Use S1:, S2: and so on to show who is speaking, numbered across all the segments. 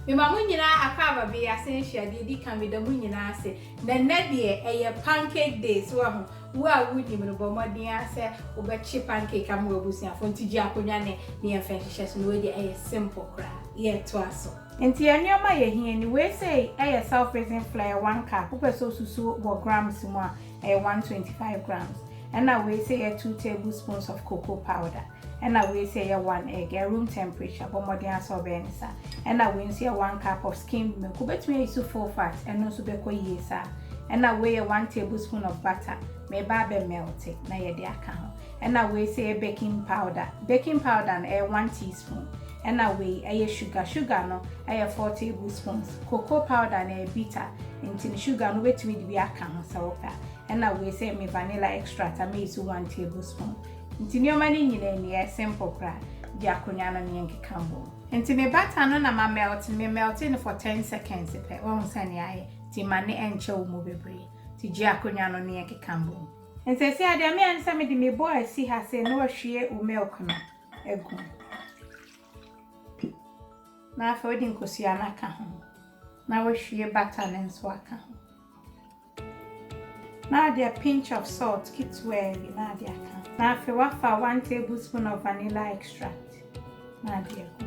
S1: Me ma munyina akaba be asensha de di kan me da munyina ase na de eye pancake day so ho wo a wudi me no bomodin ase wo be chi pancake am wo busia fo ntiji akonya ne ye fa hihye so no we de eye simple kra ye to aso enti anyoma ye hia ni we say eye self raising flour 1 cup wo so susu wo grams mu a 125 grams and now we say 2 tablespoons of cocoa powder. And now we say 1 egg at room temperature, but more than so benisa. And now we say 1 cup of skimmed milk. Bet me is full fat and also be yesa. And now we 1 tablespoon of butter. May babe melt it. Na ye de account. And now we say baking powder. Baking powder and 1 teaspoon. And now we sugar. Sugar no 4 tablespoons. Cocoa powder and bitter. Until sugar no wait me to be account so. And now we say me vanilla extract. I may use 1 tablespoon. Nti nyoma ni nyina ni simple kra di akonya no ne nkeka mo nti me butter no na ma melt in for 10 seconds pe won sane aye ti ma ne enche wo mo bebre ti gi akonya no ne nkeka mo nti se ade me ansa me di me boy si ha se no hwie o milk no egu na fa odi nkosi anaka ho na wo hwie butter ne nso aka ho na a pinch of salt kitwe na de aka na fe wafa 1 tablespoon of vanilla extract na de ko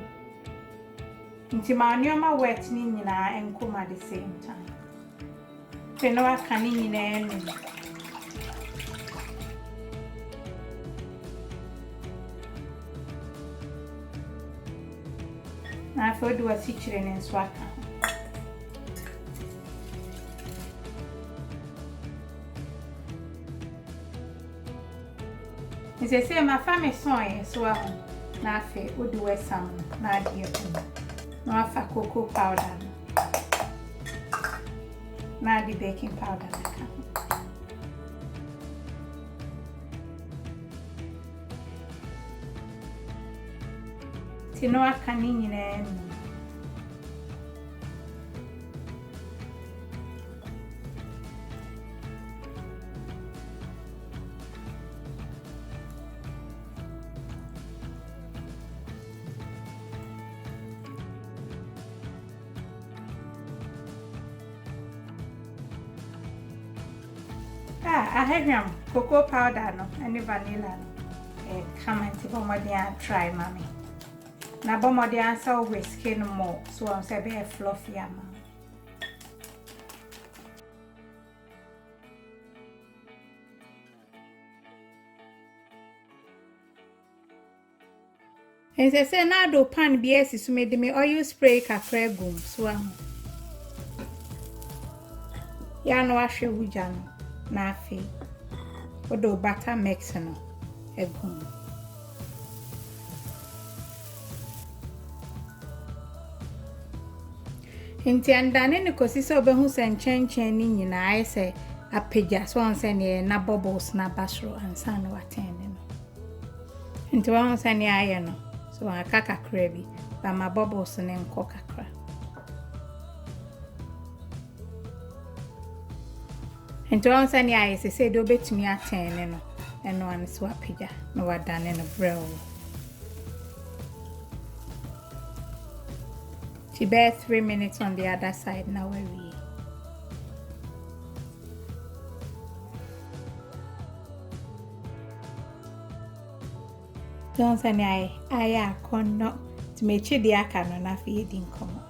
S1: nti ma nyoma wet ni nyina enkom at the same time fe no aka ni nyina enu na fe do asichire ne nso aka Nse se ma fami son so ahu na afe odi wesam na ade eku na afa cocoa powder na ade baking powder na ka tino aka ni nyina I have cocoa powder no and vanilla no. Come and see bombardier try mommy. Na bombardier so whisk no more so I'm say be fluffy ama. Ese say na do pan bi esi so me de me oil spray kakra gum so am. Ya no ahwe wuja no. Na afi odo butter mix no egum nti andane ne kosi se obehu se nchen ni nyina aye se apagya so on se ne na bubbles na basro ansa no watene no nti won se ne aye no so akaka kra bi ba ma bubbles ne nko kakra nti won se ne aye se do betumi atene no eno an so apagya no wadane no brew she bear 3 minutes on the other side now we don't say I kono to make the aka no na fi edin komo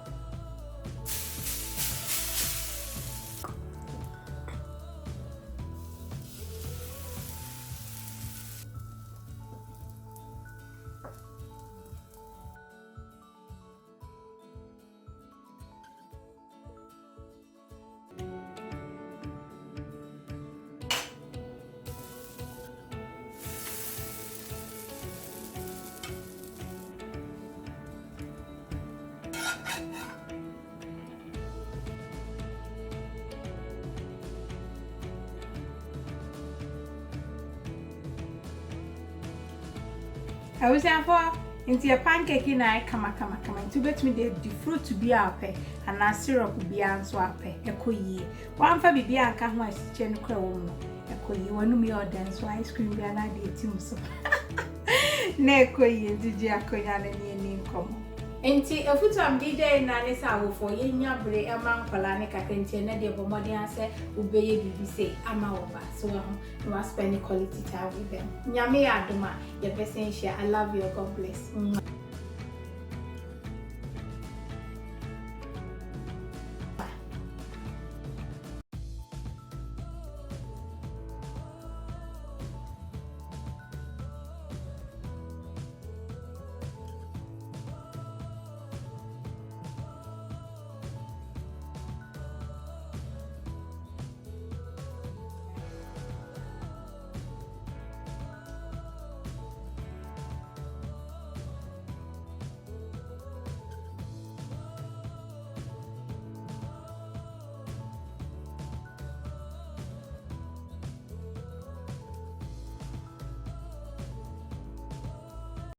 S1: I was saying for into a pancake in I come to bet me the fruit to be up and a syrup be answer up a coye. One for be a can watch chen crown a coye one me or dance so ice cream be an idea team so. Ne coye into Giacoyan and name come. Enti efutu am DJ na ne sa wo ye nyabre e man kwala ne kakenti na de bomode ase ubeye bibi say ama wo ba so ho no spend quality time with them. Nyame adoma ye besen share. I love you. God bless.